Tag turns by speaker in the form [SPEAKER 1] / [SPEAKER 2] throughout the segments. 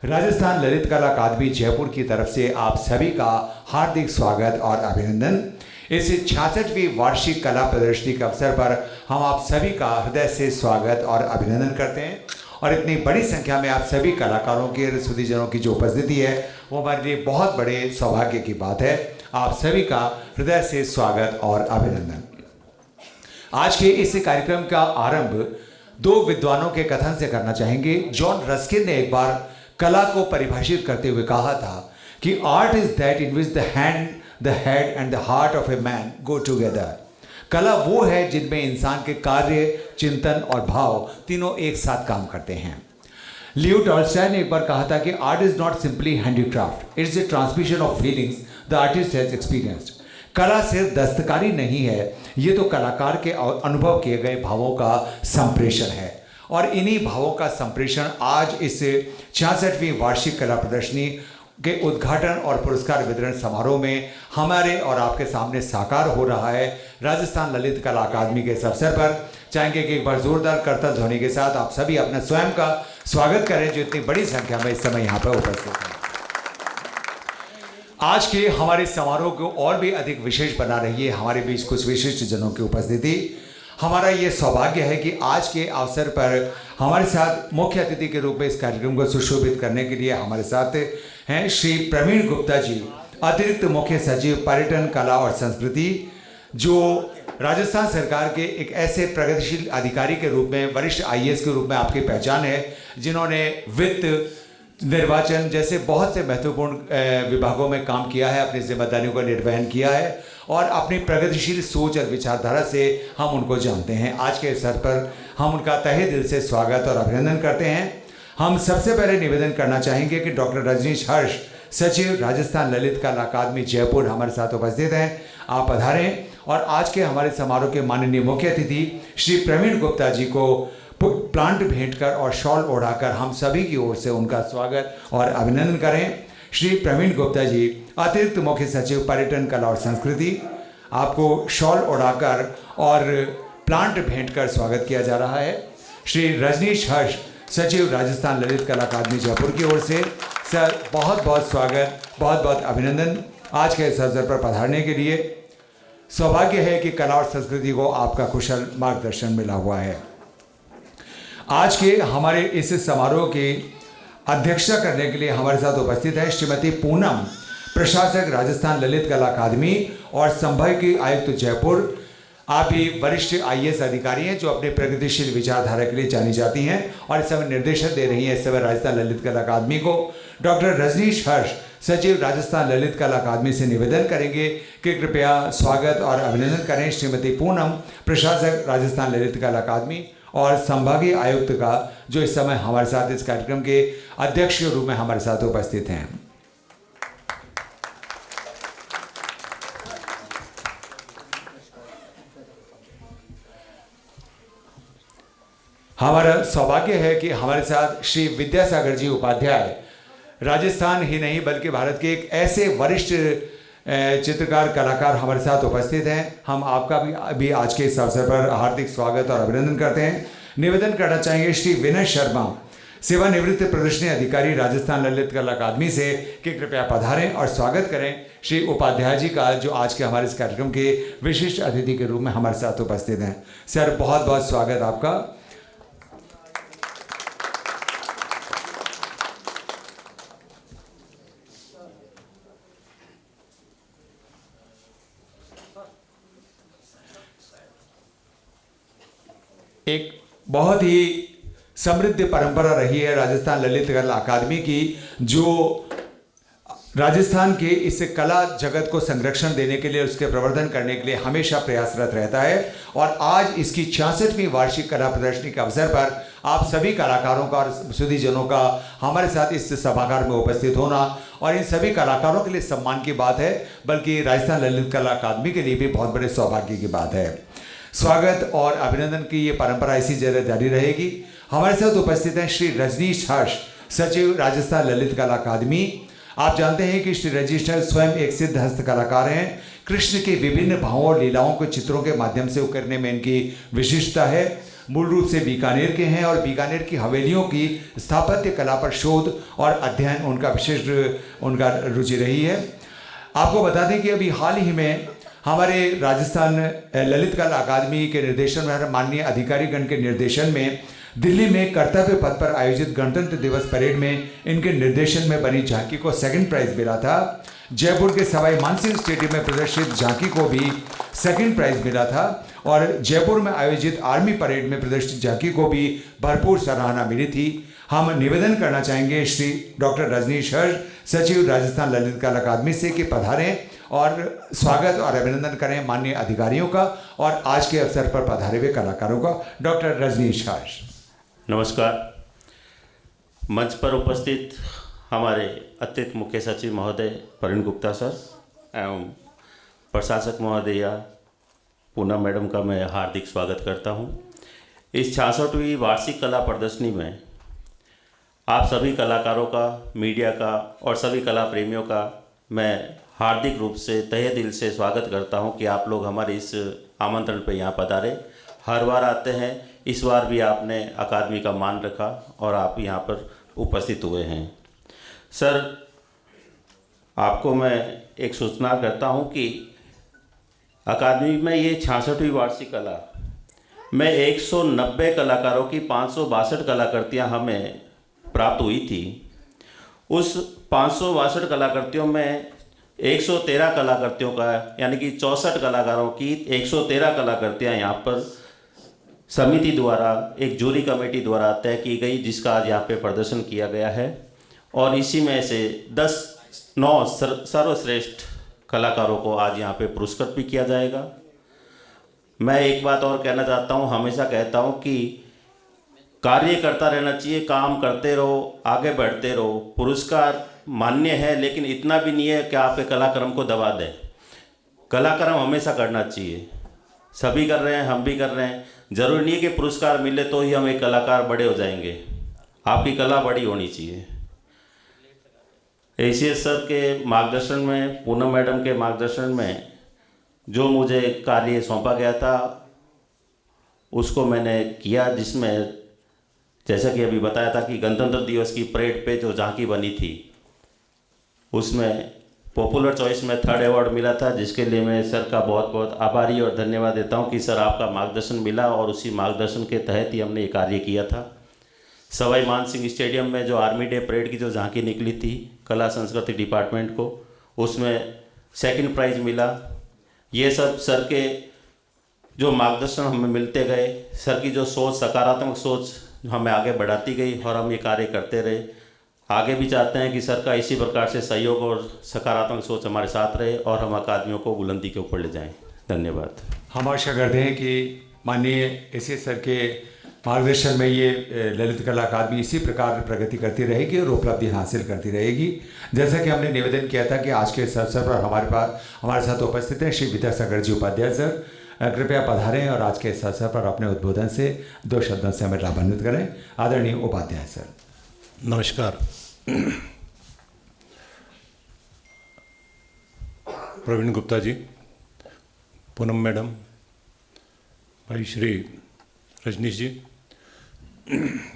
[SPEAKER 1] राजस्थान ललित कला अकादमी जयपुर की तरफ से आप सभी का हार्दिक स्वागत और अभिनंदन। इस 66वीं वार्षिक कला प्रदर्शनी के अवसर पर हम आप सभी का हृदय से स्वागत और अभिनंदन करते हैं और इतनी बड़ी संख्या में आप सभी कलाकारों के सुधीजनों की जो उपस्थिति है वो हमारे लिए बहुत बड़े सौभाग्य की बात है। आप सभी का हृदय से स्वागत और अभिनंदन। आज के इस कार्यक्रम का आरंभ दो विद्वानों के कथन से करना चाहेंगे। जॉन रस्किन ने एक बार कला को परिभाषित करते हुए कहा था कि art is that in which the hand, the head and the heart of a man go together. कला वो है जिनमें इंसान के कार्य, चिंतन और भाव तीनों एक साथ काम करते हैं। लियो टॉल्स्टॉय ने एक बार कहा था कि art is not simply handicraft, it's a transmission of feelings the artist has experienced. कला सिर्फ दस्तकारी नहीं है, ये तो कलाकार के अनुभव किए गए भावों का संप्रेषण है और इन्हीं भावों का संप्रेषण आज इस 66वीं वार्षिक कला प्रदर्शनी के उद्घाटन और पुरस्कार वितरण समारोह में हमारे और आपके सामने साकार हो रहा है। राजस्थान ललित कला अकादमी के इस अवसर पर चाहेंगे कि एक बार जोरदार करतल ध्वनि के साथ आप सभी अपना स्वयं का स्वागत करें जो इतनी बड़ी संख्या में इस समय यहाँ पर उपस्थित हैं। आज के हमारे समारोह को और भी अधिक विशेष बना रही है हमारे बीच कुछ विशिष्ट जनों की उपस्थिति। हमारा ये सौभाग्य है कि आज के अवसर पर हमारे साथ मुख्य अतिथि के रूप में इस कार्यक्रम को सुशोभित करने के लिए हमारे साथ हैं श्री प्रवीण गुप्ता जी, अतिरिक्त मुख्य सचिव पर्यटन, कला और संस्कृति, जो राजस्थान सरकार के एक ऐसे प्रगतिशील अधिकारी के रूप में, वरिष्ठ आईएएस के रूप में आपकी पहचान है, जिन्होंने वित्त, निर्वाचन जैसे बहुत से महत्वपूर्ण विभागों में काम किया है, अपनी जिम्मेदारियों का निर्वहन किया है और अपनी प्रगतिशील सोच और विचारधारा से हम उनको जानते हैं। आज के अवसर पर हम उनका तहे दिल से स्वागत और अभिनंदन करते हैं। हम सबसे पहले निवेदन करना चाहेंगे कि डॉक्टर रजनीश हर्ष, सचिव राजस्थान ललित कला अकादमी जयपुर, हमारे साथ उपस्थित हैं। आप पधारें और आज के हमारे समारोह के माननीय मुख्य अतिथि श्री प्रवीण गुप्ता जी को प्लांट भेंट कर और शॉल ओढ़ाकर हम सभी की ओर से उनका स्वागत और अभिनंदन करें। श्री प्रवीण गुप्ता जी, अतिरिक्त मुख्य सचिव पर्यटन, कला और संस्कृति, आपको शॉल ओढ़ाकर और प्लांट भेंट कर स्वागत किया जा रहा है। श्री रजनीश हर्ष, सचिव राजस्थान ललित कला अकादमी जयपुर की ओर से सर बहुत बहुत स्वागत, बहुत बहुत अभिनंदन आज के इस अवसर पर पधारने के लिए। सौभाग्य है कि कला और संस्कृति को आपका कुशल मार्गदर्शन मिला हुआ है। आज के हमारे इस समारोह की अध्यक्षता करने के लिए हमारे साथ उपस्थित है श्रीमती पूनम, प्रशासक राजस्थान ललित कला अकादमी और संभागीय आयुक्त जयपुर। आप भी वरिष्ठ आईएएस अधिकारी हैं जो अपने प्रगतिशील विचारधारा के लिए जानी जाती हैं और इस समय निर्देशन दे रही हैं इस समय राजस्थान ललित कला अकादमी को। डॉक्टर रजनीश हर्ष, सचिव राजस्थान ललित कला अकादमी से निवेदन करेंगे कि कृपया स्वागत और अभिनंदन करें श्रीमती पूनम, प्रशासक राजस्थान ललित कला अकादमी और संभागीय आयुक्त का, जो इस समय हमारे साथ इस कार्यक्रम के अध्यक्ष के रूप में हमारे साथ उपस्थित हैं। हमारा सौभाग्य है कि हमारे साथ श्री विद्यासागर जी उपाध्याय, राजस्थान ही नहीं बल्कि भारत के एक ऐसे वरिष्ठ चित्रकार, कलाकार हमारे साथ उपस्थित हैं। हम आपका भी आज के इस अवसर पर हार्दिक स्वागत और अभिनंदन करते हैं। निवेदन करना चाहेंगे श्री विनय शर्मा, सेवानिवृत्त प्रदर्शनी अधिकारी राजस्थान ललित कला अकादमी से, कि कृपया पधारें और स्वागत करें श्री उपाध्याय जी का, जो आज के हमारे इस कार्यक्रम के विशिष्ट अतिथि के रूप में हमारे साथ उपस्थित हैं। सर बहुत बहुत स्वागत आपका। एक बहुत ही समृद्ध परंपरा रही है राजस्थान ललित कला अकादमी की, जो राजस्थान के इस कला जगत को संरक्षण देने के लिए, उसके प्रवर्धन करने के लिए हमेशा प्रयासरत रहता है। और आज इसकी 66वीं वार्षिक कला प्रदर्शनी के अवसर पर आप सभी कलाकारों का और सुधीजनों का हमारे साथ इस सभागार में उपस्थित होना और इन सभी कलाकारों के लिए सम्मान की बात है, बल्कि राजस्थान ललित कला अकादमी के लिए भी बहुत बड़े सौभाग्य की बात है। स्वागत और अभिनंदन की ये परंपरा इसी जगह जारी रहेगी। हमारे साथ उपस्थित हैं श्री रजनीश हर्ष, सचिव राजस्थान ललित कला अकादमी। आप जानते हैं कि श्री रजनीश हर्ष स्वयं एक सिद्ध हस्त कलाकार हैं। कृष्ण के विभिन्न भावों और लीलाओं को चित्रों के माध्यम से उकरने में इनकी विशिष्टता है। मूल रूप से बीकानेर के हैं और बीकानेर की हवेलियों की स्थापत्य कला पर शोध और अध्ययन उनका विशेष उनका रुचि रही है। आपको बता दें कि अभी हाल ही में हमारे राजस्थान ललित कला अकादमी के निर्देशन में, माननीय अधिकारीगण के निर्देशन में दिल्ली में कर्तव्य पथ पर आयोजित गणतंत्र दिवस परेड में इनके निर्देशन में बनी झांकी को सेकंड प्राइज मिला था। जयपुर के सवाई मानसिंह स्टेडियम में प्रदर्शित झांकी को भी सेकंड प्राइज मिला था और जयपुर में आयोजित आर्मी परेड में प्रदर्शित झांकी को भी भरपूर सराहना मिली थी। हम निवेदन करना चाहेंगे श्री डॉक्टर रजनीश हर्ष, सचिव राजस्थान ललित कला अकादमी से, कि पधारें और स्वागत और अभिनंदन करें माननीय अधिकारियों का और आज के अवसर पर पधारे हुए कलाकारों का। डॉक्टर रजनीश हर्ष।
[SPEAKER 2] नमस्कार। मंच पर उपस्थित हमारे अतिरिक्त मुख्य सचिव महोदय प्रवीण गुप्ता सर एवं प्रशासक महोदया पूनम मैडम का मैं हार्दिक स्वागत करता हूं। इस 66वीं वार्षिक कला प्रदर्शनी में आप सभी कलाकारों का, मीडिया का और सभी कला प्रेमियों का मैं हार्दिक रूप से तहे दिल से स्वागत करता हूं कि आप लोग हमारे इस आमंत्रण पर यहाँ पधारे। हर बार आते हैं, इस बार भी आपने अकादमी का मान रखा और आप यहाँ पर उपस्थित हुए हैं। सर, आपको मैं एक सूचना करता हूँ कि अकादमी में ये 66वीं वार्षिक कला में 190 कलाकारों की 562 कलाकृतियाँ हमें प्राप्त हुई थी। उस 562 कलाकृतियों में 113 कलाकृतियों का, यानी कि 64 कलाकारों की 113 कलाकृतियाँ यहाँ पर समिति द्वारा, एक जूरी कमेटी द्वारा तय की गई, जिसका आज यहाँ पे प्रदर्शन किया गया है और इसी में से 9 सर्वश्रेष्ठ कलाकारों को आज यहाँ पे पुरस्कृत भी किया जाएगा। मैं एक बात और कहना चाहता हूँ, हमेशा कहता हूँ कि कार्य करता रहना चाहिए, काम करते रहो, आगे बढ़ते रहो। पुरस्कार मान्य है लेकिन इतना भी नहीं है कि आपके कलाक्रम को दबा दें। कलाक्रम हमेशा करना चाहिए, सभी कर रहे हैं, हम भी कर रहे हैं। जरूरी नहीं है कि पुरस्कार मिले तो ही हम एक कलाकार बड़े हो जाएंगे, आपकी कला बड़ी होनी चाहिए। एसीएस सर के मार्गदर्शन में, पूनम मैडम के मार्गदर्शन में जो मुझे कार्य सौंपा गया था उसको मैंने किया, जिसमें जैसा कि अभी बताया था कि गणतंत्र दिवस की परेड पे जो झांकी बनी थी उसमें पॉपुलर चॉइस में 3rd अवार्ड मिला था, जिसके लिए मैं सर का बहुत बहुत आभारी और धन्यवाद देता हूं कि सर आपका मार्गदर्शन मिला और उसी मार्गदर्शन के तहत ही हमने ये कार्य किया था। सवाई मानसिंह स्टेडियम में जो आर्मी डे परेड की जो झांकी निकली थी कला संस्कृति डिपार्टमेंट को, उसमें 2nd प्राइज़ मिला। ये सब सर के जो मार्गदर्शन हमें मिलते गए, सर की जो सोच, सकारात्मक सोच हमें आगे बढ़ाती गई और हम ये कार्य करते रहे। आगे भी चाहते हैं कि सर का इसी प्रकार से सहयोग और सकारात्मक सोच हमारे साथ रहे और हम अकादमियों को बुलंदी के ऊपर ले जाएं। धन्यवाद।
[SPEAKER 1] हम आशा करते हैं कि माननीय एसी सर के मार्गदर्शन में ये ललित कला अकादमी इसी प्रकार प्रगति करती रहेगी और उपलब्धि हासिल करती रहेगी। जैसा कि हमने निवेदन किया था कि आज के इस अवसर पर हमारे साथ उपस्थित हैं श्री विद्यासागर जी उपाध्याय सर। कृपया पधारें और आज के इस अवसर पर अपने उद्बोधन से 2 शब्दों से हमें लाभान्वित करें। आदरणीय उपाध्याय सर।
[SPEAKER 3] नमस्कार। प्रवीण गुप्ता जी, पूनम मैडम, भाई श्री रजनीश जी,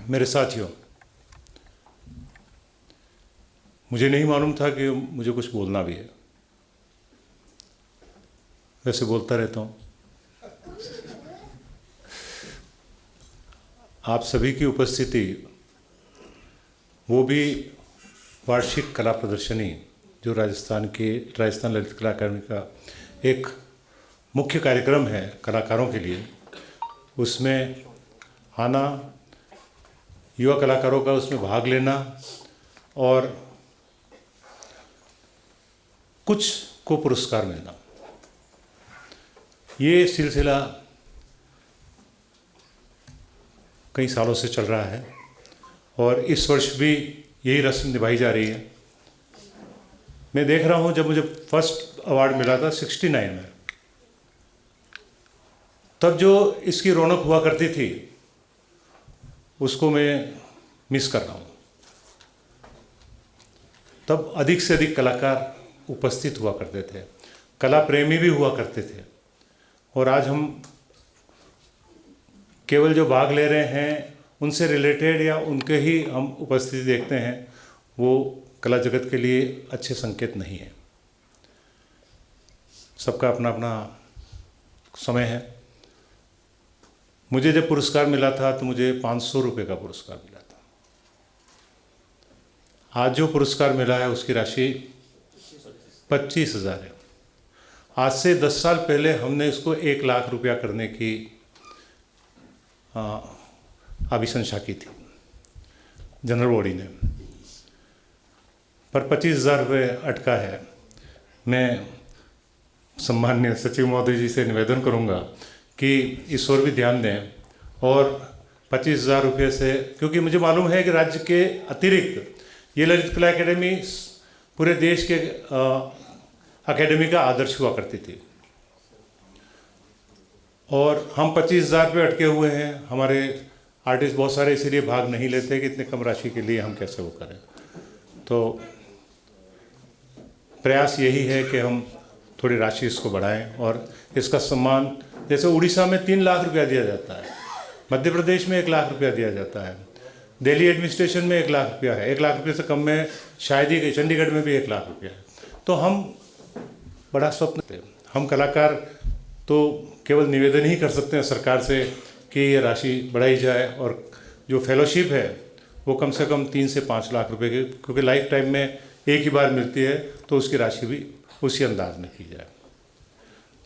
[SPEAKER 3] मेरे साथियों, मुझे नहीं मालूम था कि मुझे कुछ बोलना भी है। वैसे बोलता रहता हूँ। आप सभी की उपस्थिति, वो भी वार्षिक कला प्रदर्शनी जो राजस्थान ललित कला अकादमी का एक मुख्य कार्यक्रम है कलाकारों के लिए, उसमें आना, युवा कलाकारों का उसमें भाग लेना और कुछ को पुरस्कार मिलना, ये सिलसिला कई सालों से चल रहा है और इस वर्ष भी यही रस्म निभाई जा रही है। मैं देख रहा हूँ, जब मुझे फर्स्ट अवार्ड मिला था 69 में, तब जो इसकी रौनक हुआ करती थी उसको मैं मिस कर रहा हूँ। तब अधिक से अधिक कलाकार उपस्थित हुआ करते थे, कला प्रेमी भी हुआ करते थे और आज हम केवल जो भाग ले रहे हैं उनसे रिलेटेड या उनके ही हम उपस्थिति देखते हैं, वो कला जगत के लिए अच्छे संकेत नहीं है। सबका अपना अपना समय है। मुझे जब पुरस्कार मिला था तो मुझे 500 रुपये का पुरस्कार मिला था। आज जो पुरस्कार मिला है उसकी राशि 25,000 है। आज से 10 साल पहले हमने इसको 1 लाख रुपया करने की अभिशंसा की थी जनरल बॉडी ने, पर 25,000 रुपये अटका है। मैं सम्माननीय सचिव महोदय जी से निवेदन करूंगा कि इस ओर भी ध्यान दें और 25,000 रुपये से, क्योंकि मुझे मालूम है कि राज्य के अतिरिक्त ये ललित कला एकेडमी पूरे देश के एकेडमी का आदर्श हुआ करती थी और हम 25,000 पे अटके हुए हैं। हमारे आर्टिस्ट बहुत सारे इसीलिए भाग नहीं लेते कि इतने कम राशि के लिए हम कैसे वो करें। तो प्रयास यही है कि हम थोड़ी राशि इसको बढ़ाएं और इसका सम्मान, जैसे उड़ीसा में 3 लाख रुपया दिया जाता है, मध्य प्रदेश में 1 लाख रुपया दिया जाता है, दिल्ली एडमिनिस्ट्रेशन में 1 लाख रुपया है, 1 लाख रुपये से कम में शायद ही चंडीगढ़ में भी 1 लाख रुपया है। तो हम बड़ा स्वप्न थे। हम कलाकार तो केवल निवेदन ही कर सकते हैं सरकार से कि ये राशि बढ़ाई जाए और जो फेलोशिप है वो कम से कम 3 से 5 लाख रुपए की, क्योंकि लाइफ टाइम में एक ही बार मिलती है, तो उसकी राशि भी उसी अंदाज में की जाए।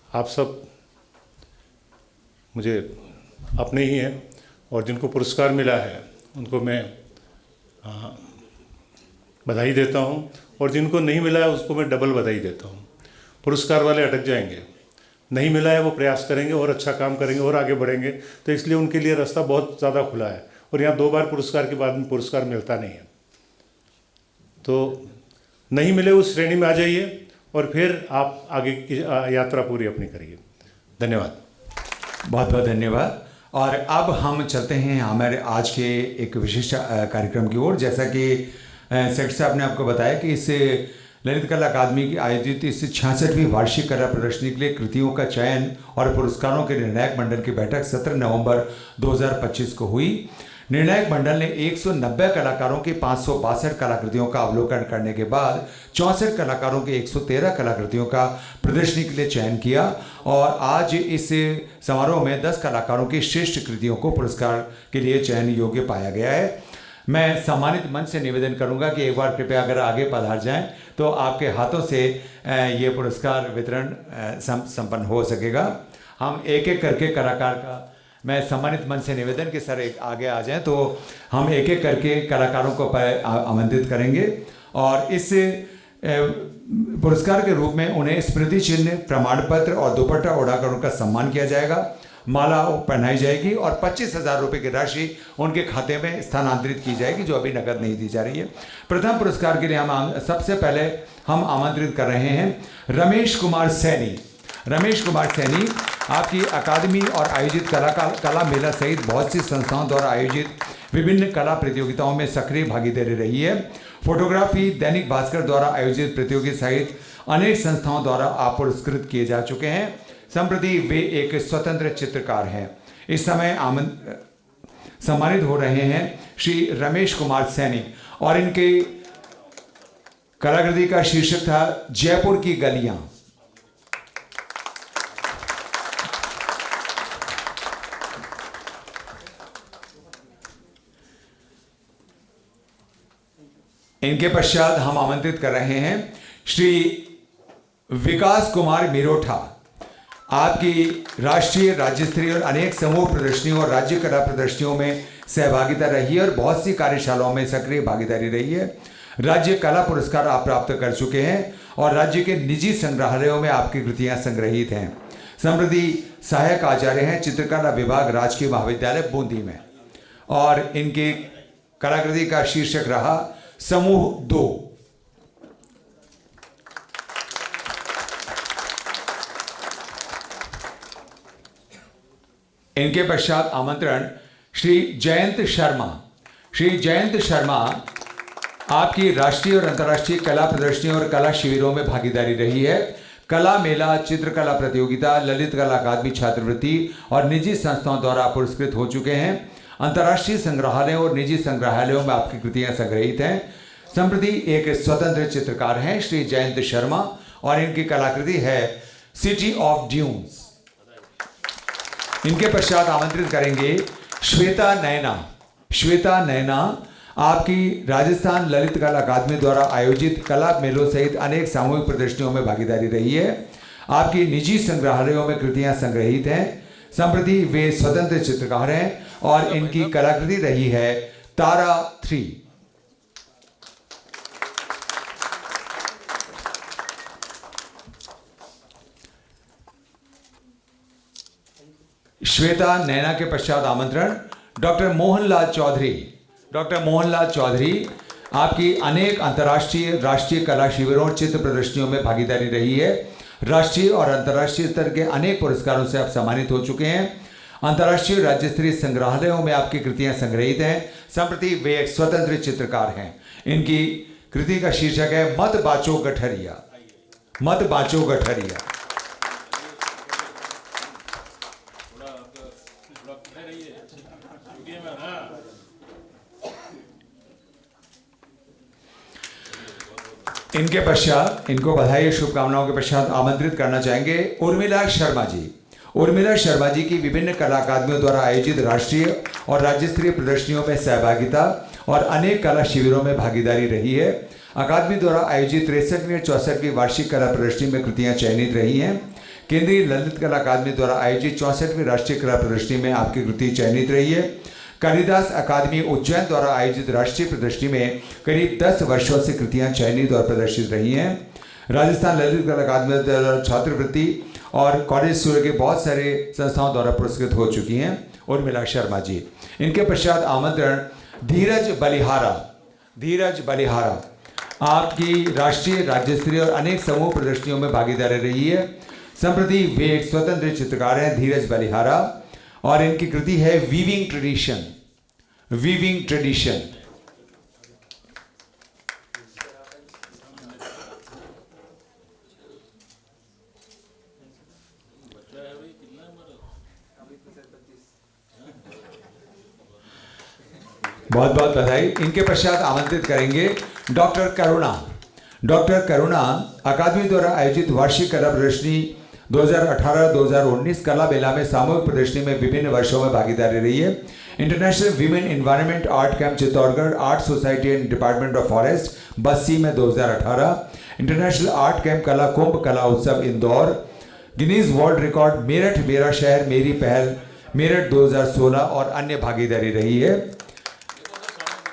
[SPEAKER 3] आप सब मुझे अपने ही हैं और जिनको पुरस्कार मिला है उनको मैं बधाई देता हूं और जिनको नहीं मिला है उसको मैं डबल बधाई देता हूं। पुरस्कार वाले अटक जाएंगे, नहीं मिला है वो प्रयास करेंगे और अच्छा काम करेंगे और आगे बढ़ेंगे, तो इसलिए उनके लिए रास्ता बहुत ज़्यादा खुला है। और यहाँ 2 बार पुरस्कार के बाद में पुरस्कार मिलता नहीं है, तो नहीं मिले उस श्रेणी में आ जाइए और फिर आप आगे की यात्रा पूरी अपनी करिए। धन्यवाद।
[SPEAKER 1] बहुत बहुत धन्यवाद। और अब हम चलते हैं हमारे आज के एक विशिष्ट कार्यक्रम की ओर। जैसा कि सेठ साहब ने आपको बताया कि इस ललित कला अकादमी की आयोजित इस 66वीं वार्षिक कला प्रदर्शनी के लिए कृतियों का चयन और पुरस्कारों के निर्णायक मंडल की बैठक 17 नवंबर 2025 को हुई। निर्णायक मंडल ने 190 कलाकारों की 562 कलाकृतियों का अवलोकन करने के बाद 64 कलाकारों के 113 कलाकृतियों का प्रदर्शनी के लिए चयन किया और आज इस समारोह में 10 कलाकारों की श्रेष्ठ कृतियों को पुरस्कार के लिए चयन योग्य पाया गया है। मैं सम्मानित मंच से निवेदन करूंगा कि एक बार कृपया अगर आगे पधार जाएं तो आपके हाथों से ये पुरस्कार वितरण संपन्न हो सकेगा। हम एक एक करके कलाकार का, मैं सम्मानित मंच से निवेदन कि सर एक आगे आ जाएं, तो हम एक एक करके कलाकारों को आमंत्रित करेंगे और इस पुरस्कार के रूप में उन्हें स्मृति चिन्ह, प्रमाण पत्र और दुपट्टा उड़ाकर उनका सम्मान किया जाएगा, माला पहनाई जाएगी और 25,000 रुपये की राशि उनके खाते में स्थानांतरित की जाएगी, जो अभी नकद नहीं दी जा रही है। प्रथम पुरस्कार के लिए हम सबसे पहले हम आमंत्रित कर रहे हैं रमेश कुमार सैनी। रमेश कुमार सैनी आपकी अकादमी और आयोजित कला मेला सहित बहुत सी संस्थाओं द्वारा आयोजित विभिन्न कला प्रतियोगिताओं में सक्रिय भागीदारी रही है। फोटोग्राफी, दैनिक भास्कर द्वारा आयोजित प्रतियोगिता सहित अनेक संस्थाओं द्वारा आप पुरस्कृत किए जा चुके हैं। संप्रति वे एक स्वतंत्र चित्रकार हैं। इस समय सम्मानित हो रहे हैं श्री रमेश कुमार सैनी और इनके कलाकृति का शीर्षक था जयपुर की गलियां। इनके पश्चात हम आमंत्रित कर रहे हैं श्री विकास कुमार मिरोठा। आपकी राष्ट्रीय, राज्य स्तरीय और अनेक समूह प्रदर्शनियों और राज्य कला प्रदर्शनियों में सहभागिता रही है और बहुत सी कार्यशालाओं में सक्रिय भागीदारी रही है। राज्य कला पुरस्कार आप प्राप्त कर चुके हैं और राज्य के निजी संग्रहालयों में आपकी कृतियां संग्रहित हैं। समृद्धि सहायक आचार्य हैं चित्रकला विभाग, राजकीय महाविद्यालय बूंदी में, और इनकी कलाकृति का शीर्षक रहा समूह 2। इनके पश्चात आमंत्रण श्री जयंत शर्मा। श्री जयंत शर्मा आपकी राष्ट्रीय और अंतर्राष्ट्रीय कला प्रदर्शनियों और कला शिविरों में भागीदारी रही है। कला मेला, चित्रकला प्रतियोगिता, ललित कला अकादमी छात्रवृत्ति और निजी संस्थाओं द्वारा पुरस्कृत हो चुके हैं। अंतर्राष्ट्रीय संग्रहालयों और निजी संग्रहालयों में आपकी कृतियां संग्रहित हैं। संप्रति एक स्वतंत्र चित्रकार हैं श्री जयंत शर्मा और इनकी कलाकृति है सिटी ऑफ ड्यून्स। इनके पश्चात आमंत्रित करेंगे श्वेता नैना। श्वेता नैना आपकी राजस्थान ललित कला अकादमी द्वारा आयोजित कला मेलों सहित अनेक सामूहिक प्रदर्शनियों में भागीदारी रही है। आपकी निजी संग्रहालयों में कृतियां संग्रहित हैं। संप्रति वे स्वतंत्र चित्रकार हैं और इनकी कलाकृति रही है तारा 3। श्वेता नैना के पश्चात आमंत्रण डॉक्टर मोहनलाल चौधरी। डॉक्टर मोहनलाल चौधरी आपकी अनेक अंतर्राष्ट्रीय राष्ट्रीय कला शिविरों और चित्र प्रदर्शनियों में भागीदारी रही है। राष्ट्रीय और अंतर्राष्ट्रीय स्तर के अनेक पुरस्कारों से आप सम्मानित हो चुके हैं। अंतर्राष्ट्रीय राज्य स्तरीय संग्रहालयों में आपकी कृतियां संग्रहित हैं। संप्रति वे एक स्वतंत्र चित्रकार हैं। इनकी कृति का शीर्षक है मत बाचो गठरिया। मत बाचो गठरिया। इनके पश्चात इनको बधाई और शुभकामनाओं के पश्चात आमंत्रित करना चाहेंगे उर्मिला शर्मा जी। उर्मिला शर्मा जी की विभिन्न कला अकादमियों द्वारा आयोजित राष्ट्रीय और राज्य स्तरीय प्रदर्शनियों में सहभागिता और अनेक कला शिविरों में भागीदारी रही है। अकादमी द्वारा आयोजित 63वीं और 64वीं वार्षिक कला प्रदर्शनी में कृतियां चयनित रही हैं। केंद्रीय ललित कला अकादमी द्वारा आयोजित 64वीं राष्ट्रीय कला प्रदर्शनी में आपकी कृति चयनित रही है। कालिदास अकादमी उज्जैन द्वारा आयोजित राष्ट्रीय प्रदर्शनी में करीब 10 वर्षों से कृतियां चयनित और प्रदर्शित रही हैं। राजस्थान ललित कला अकादमी द्वारा छात्रवृत्ति और कॉलेज स्कूल के बहुत सारे संस्थाओं द्वारा पुरस्कृत हो चुकी हैं उर्मिला शर्मा जी। इनके पश्चात आमंत्रण धीरज बलिहारा। धीरज बलिहारा आपकी राष्ट्रीय राज्य स्तरीय और अनेक समूह प्रदर्शनियों में भागीदारी रही है। संप्रति वे एक स्वतंत्र चित्रकार हैं धीरज बलिहारा और इनकी कृति है वीविंग ट्रेडिशन। Weaving tradition. बहुत बहुत बधाई। इनके पश्चात आमंत्रित करेंगे डॉक्टर करुणा। डॉक्टर करुणा अकादमी द्वारा आयोजित वार्षिक कला प्रदर्शनी 2018-2019 कला मेला में सामूहिक प्रदर्शनी में विभिन्न वर्षों में भागीदारी रही है। International women environment art camp Chittorgarh, art society and department of forest Bassi में 2018, इंटरनेशनल आर्ट कैंप कला कुंभ कला उत्सव Indore, Guinness world record Meerut मेरा शहर मेरी पहल मेरठ 2016 और अन्य भागीदारी रही है।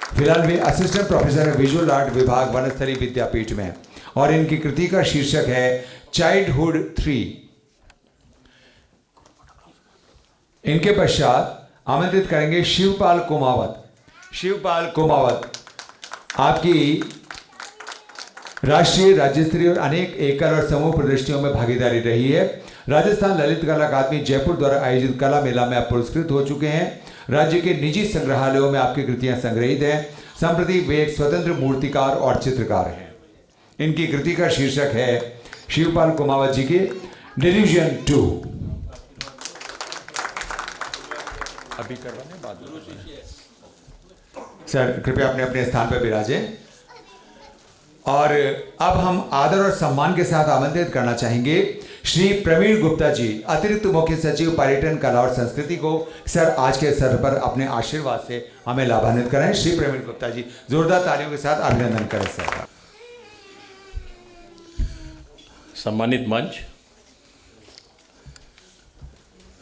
[SPEAKER 1] फिलहाल वे असिस्टेंट प्रोफेसर विजुअल आर्ट विभाग वनस्थली विद्यापीठ में और इनकी कृति का शीर्षक है चाइल्डहुड 3। इनके पश्चात आमंत्रित करेंगे शिवपाल कुमावत। शिवपाल कुमावत आपकी राष्ट्रीय राज्य स्तरीय और अनेक एकल और समूह प्रदर्शनियों में भागीदारी रही है। राजस्थान ललित कला अकादमी जयपुर द्वारा आयोजित कला मेला में आप पुरस्कृत हो चुके हैं। राज्य के निजी संग्रहालयों में आपकी कृतियां संग्रहित हैं। संप्रति वे एक स्वतंत्र मूर्तिकार और चित्रकार हैं। इनकी कृति का शीर्षक है शिवपाल कुमावत जी के डिल्यूजन 2। अभी करवाने बाद सर कृपया अपने अपने स्थान पर विराजें। और अब हम आदर और सम्मान के साथ आमंत्रित करना चाहेंगे श्री प्रवीण गुप्ता जी, अतिरिक्त मुख्य सचिव पर्यटन कला और संस्कृति को सर आज के अवसर पर अपने आशीर्वाद से हमें लाभान्वित करें। श्री प्रवीण गुप्ता जी जोरदार तालियों के साथ अभिनंदन करें सर।
[SPEAKER 4] सम्मानित मंच,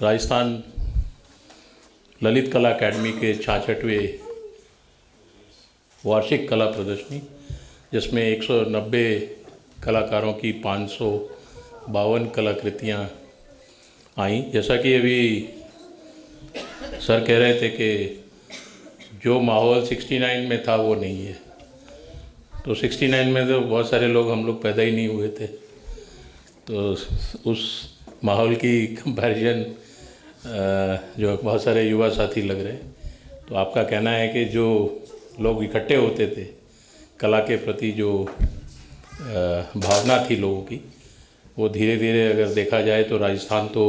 [SPEAKER 4] राजस्थान ललित कला अकादमी के 66वें वार्षिक कला प्रदर्शनी जिसमें 190 कलाकारों की 552 कलाकृतियाँ आई। जैसा कि अभी सर कह रहे थे कि जो माहौल 69 में था वो नहीं है, तो 69 में तो बहुत सारे लोग हम लोग पैदा ही नहीं हुए थे, तो उस माहौल की कंपैरिजन जो बहुत सारे युवा साथी लग रहे हैं। तो आपका कहना है कि जो लोग इकट्ठे होते थे, कला के प्रति जो भावना थी लोगों की, वो धीरे धीरे अगर देखा जाए तो राजस्थान तो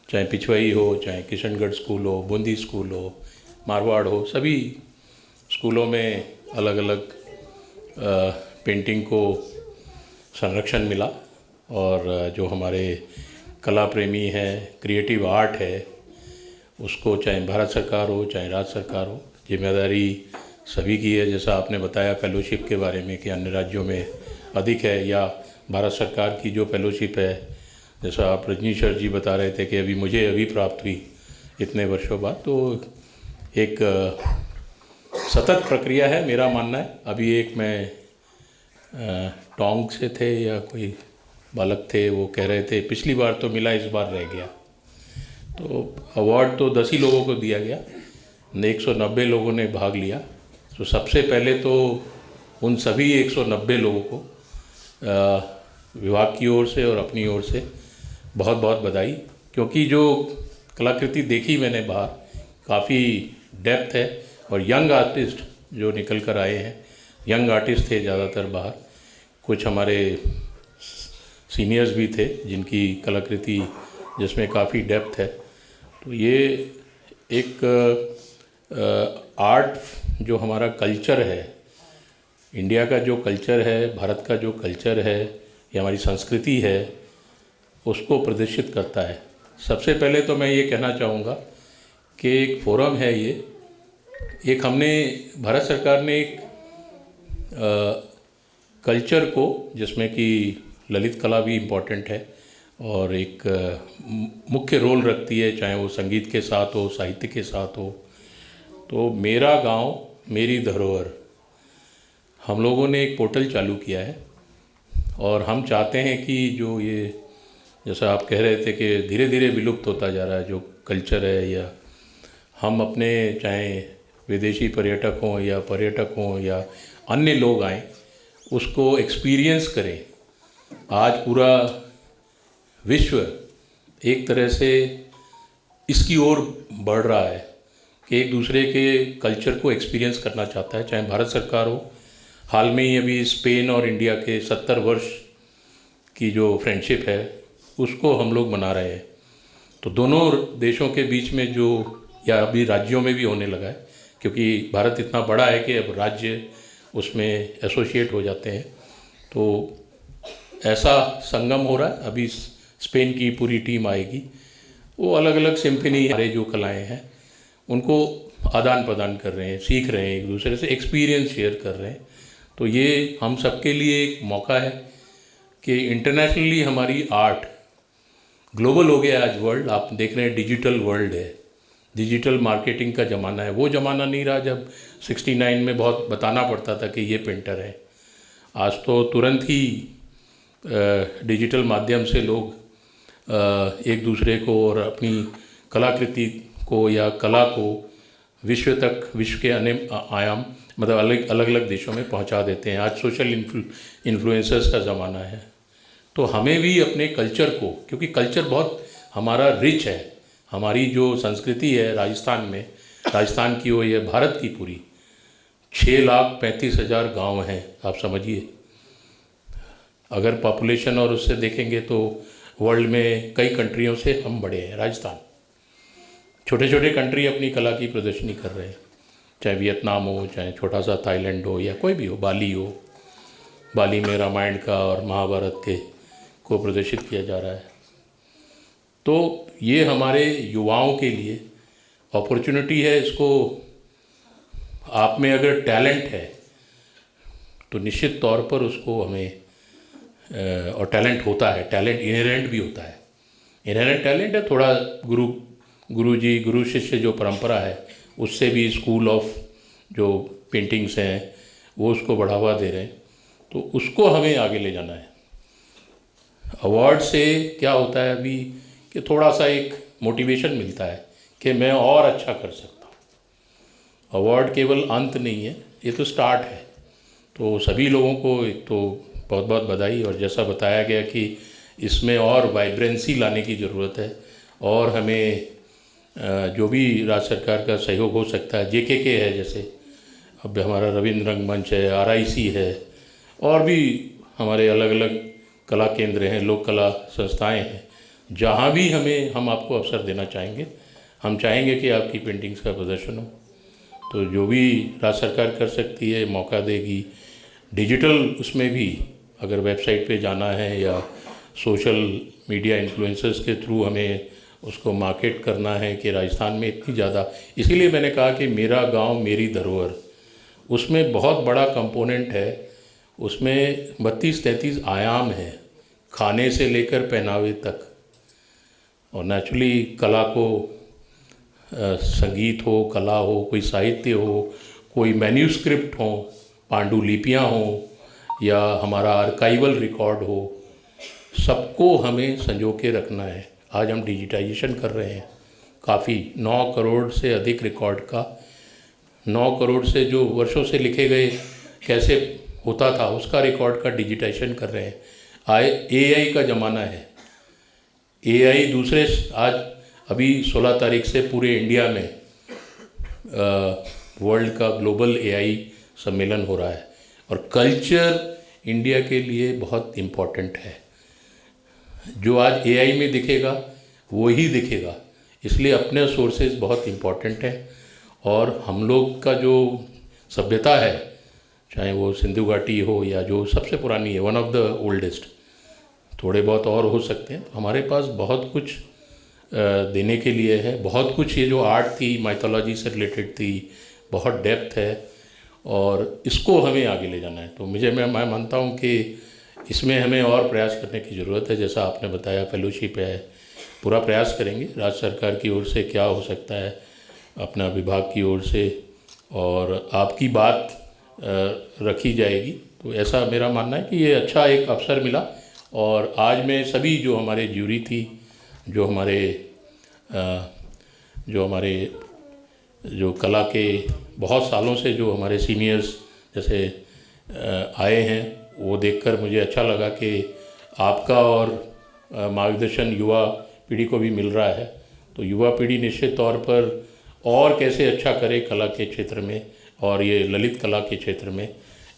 [SPEAKER 4] चाहे पिछवाई हो, चाहे किशनगढ़ स्कूल हो, बूंदी स्कूल हो, मारवाड़ हो, सभी स्कूलों में अलग अलग पेंटिंग को संरक्षण मिला। और जो हमारे कला प्रेमी हैं, क्रिएटिव आर्ट है, उसको चाहे भारत सरकार हो चाहे राज्य सरकार हो, जिम्मेदारी सभी की है। जैसा आपने बताया फेलोशिप के बारे में कि अन्य राज्यों में अधिक है या भारत सरकार की जो फेलोशिप है, जैसा आप रजनीश सर जी बता रहे थे कि अभी मुझे अभी प्राप्त हुई इतने वर्षों बाद, तो एक सतत प्रक्रिया है मेरा मानना है। अभी एक मैं टोंक से थे या कोई बालक थे, वो कह रहे थे पिछली बार तो मिला, इस बार रह गया। तो अवार्ड तो 10 ही लोगों को दिया गया, 190 लोगों ने भाग लिया। तो सबसे पहले तो उन सभी 190 लोगों को विभाग की ओर से और अपनी ओर से बहुत बहुत बधाई, क्योंकि जो कलाकृति देखी मैंने बाहर काफ़ी डेप्थ है। और यंग आर्टिस्ट जो निकल कर आए हैं, यंग आर्टिस्ट थे ज़्यादातर बाहर, कुछ हमारे सीनियर्स भी थे जिनकी कलाकृति जिसमें काफ़ी डेप्थ है। तो ये एक आर्ट जो हमारा कल्चर है, इंडिया का जो कल्चर है, भारत का जो कल्चर है, ये हमारी संस्कृति है, उसको प्रदर्शित करता है। सबसे पहले तो मैं ये कहना चाहूँगा कि एक फोरम है ये, एक हमने भारत सरकार ने एक कल्चर को, जिसमें कि ललित कला भी इम्पॉर्टेंट है और एक मुख्य रोल रखती है, चाहे वो संगीत के साथ हो, साहित्य के साथ हो। तो मेरा गांव मेरी धरोहर, हम लोगों ने एक पोर्टल चालू किया है और हम चाहते हैं कि जो ये, जैसा आप कह रहे थे कि धीरे धीरे विलुप्त होता जा रहा है जो कल्चर है, या हम अपने चाहे विदेशी पर्यटक हों या पर्यटक हों या अन्य लोग आएँ, उसको एक्सपीरियंस करें। आज पूरा विश्व एक तरह से इसकी ओर बढ़ रहा है कि एक दूसरे के कल्चर को एक्सपीरियंस करना चाहता है, चाहे भारत सरकार हो। हाल में ही अभी स्पेन और इंडिया के 70 वर्ष की जो फ्रेंडशिप है उसको हम लोग मना रहे हैं। तो दोनों देशों के बीच में जो, या अभी राज्यों में भी होने लगा है, क्योंकि भारत इतना बड़ा है कि अब राज्य उसमें एसोसिएट हो जाते हैं। तो ऐसा संगम हो रहा है। अभी स्पेन की पूरी टीम आएगी, वो अलग अलग सिम्फनी हमारे जो कलाएं हैं उनको आदान प्रदान कर रहे हैं, सीख रहे हैं, एक दूसरे से एक्सपीरियंस शेयर कर रहे हैं। तो ये हम सबके लिए एक मौका है कि इंटरनेशनली हमारी आर्ट ग्लोबल हो गया आज वर्ल्ड। आप देख रहे हैं डिजिटल वर्ल्ड है, डिजिटल मार्केटिंग का ज़माना है। वो ज़माना नहीं रहा जब 69 में बहुत बताना पड़ता था कि ये पेंटर है। आज तो तुरंत ही डिजिटल माध्यम से लोग एक दूसरे को और अपनी कलाकृति को या कला को विश्व तक, विश्व के अन्य आयाम, मतलब अलग अलग देशों में पहुंचा देते हैं। आज सोशल इन्फ्लुएंसर्स का ज़माना है। तो हमें भी अपने कल्चर को, क्योंकि कल्चर बहुत हमारा रिच है, हमारी जो संस्कृति है राजस्थान में, राजस्थान की हो या भारत की पूरी, 6,35,000 गांव हैं। आप समझिए, अगर पॉपुलेशन और उससे देखेंगे तो वर्ल्ड में कई कंट्रियों से हम बड़े हैं। राजस्थान छोटे छोटे कंट्री अपनी कला की प्रदर्शनी कर रहे हैं, चाहे वियतनाम हो, चाहे छोटा सा थाईलैंड हो या कोई भी हो, बाली हो। बाली में रामायण का और महाभारत के को प्रदर्शित किया जा रहा है। तो ये हमारे युवाओं के लिए अपॉर्चुनिटी है। इसको, आप में अगर टैलेंट है तो निश्चित तौर पर उसको हमें, और टैलेंट होता है, टैलेंट इनहेरेंट भी होता है, इनहेरेंट टैलेंट है। थोड़ा गुरु शिष्य जो परंपरा है उससे भी स्कूल ऑफ जो पेंटिंग्स हैं वो उसको बढ़ावा दे रहे हैं। तो उसको हमें आगे ले जाना है। अवार्ड से क्या होता है अभी कि थोड़ा सा एक मोटिवेशन मिलता है कि मैं और अच्छा कर सकता हूँ। अवार्ड केवल अंत नहीं है, ये तो स्टार्ट है। तो सभी लोगों को एक तो बहुत बहुत बधाई। और जैसा बताया गया कि इसमें और वाइब्रेंसी लाने की ज़रूरत है, और हमें जो भी राज्य सरकार का सहयोग हो सकता है, JKK है, जैसे अब हमारा रविंद्र रंगमंच है, RIC है, और भी हमारे अलग अलग कला केंद्र हैं, लोक कला संस्थाएं हैं, जहाँ भी हम आपको अवसर देना चाहेंगे। हम चाहेंगे कि आपकी पेंटिंग्स का प्रदर्शन हो, तो जो भी राज्य सरकार कर सकती है मौका देगी। डिजिटल उसमें भी अगर वेबसाइट पे जाना है या सोशल मीडिया इन्फ्लुएंसर्स के थ्रू हमें उसको मार्केट करना है कि राजस्थान में इतनी ज़्यादा, इसीलिए मैंने कहा कि मेरा गांव मेरी धरोहर, उसमें बहुत बड़ा कंपोनेंट है। उसमें 32-33 आयाम हैं, खाने से लेकर पहनावे तक। और नेचुरली कला को संगीत हो, कला हो, कोई साहित्य हो, कोई मैन्यूस्क्रिप्ट हो, पांडुलिपियाँ हो या हमारा आर्काइवल रिकॉर्ड हो, सबको हमें संजो के रखना है। आज हम डिजिटाइजेशन कर रहे हैं काफ़ी, 9 करोड़ से अधिक रिकॉर्ड का, 9 करोड़ से जो वर्षों से लिखे गए कैसे होता था उसका रिकॉर्ड का डिजिटाइजेशन कर रहे हैं। AI का ज़माना है। AI दूसरे आज अभी 16 तारीख से पूरे इंडिया में वर्ल्ड का ग्लोबल AI सम्मेलन हो रहा है और कल्चर इंडिया के लिए बहुत इम्पोर्टेंट है। जो आज AI में दिखेगा वो ही दिखेगा, इसलिए अपने सोर्सेज बहुत इम्पोर्टेंट है। और हम लोग का जो सभ्यता है, चाहे वो सिंधु घाटी हो या जो सबसे पुरानी है, वन ऑफ द ओल्डेस्ट, थोड़े बहुत और हो सकते हैं, हमारे पास बहुत कुछ देने के लिए है। बहुत कुछ ये जो आर्ट थी माइथोलॉजी से रिलेटेड थी, बहुत डेप्थ है और इसको हमें आगे ले जाना है। तो मैं मानता हूँ कि इसमें हमें और प्रयास करने की ज़रूरत है। जैसा आपने बताया फेलोशिप है, पूरा प्रयास करेंगे राज्य सरकार की ओर से क्या हो सकता है, अपना विभाग की ओर से, और आपकी बात रखी जाएगी। तो ऐसा मेरा मानना है कि ये अच्छा एक अवसर मिला। और आज मैं सभी जो हमारे ज्यूरी थी, जो कला के बहुत सालों से जो हमारे सीनियर्स जैसे आए हैं, वो देखकर मुझे अच्छा लगा कि आपका और मार्गदर्शन युवा पीढ़ी को भी मिल रहा है। तो युवा पीढ़ी निश्चित तौर पर और कैसे अच्छा करे कला के क्षेत्र में, और ये ललित कला के क्षेत्र में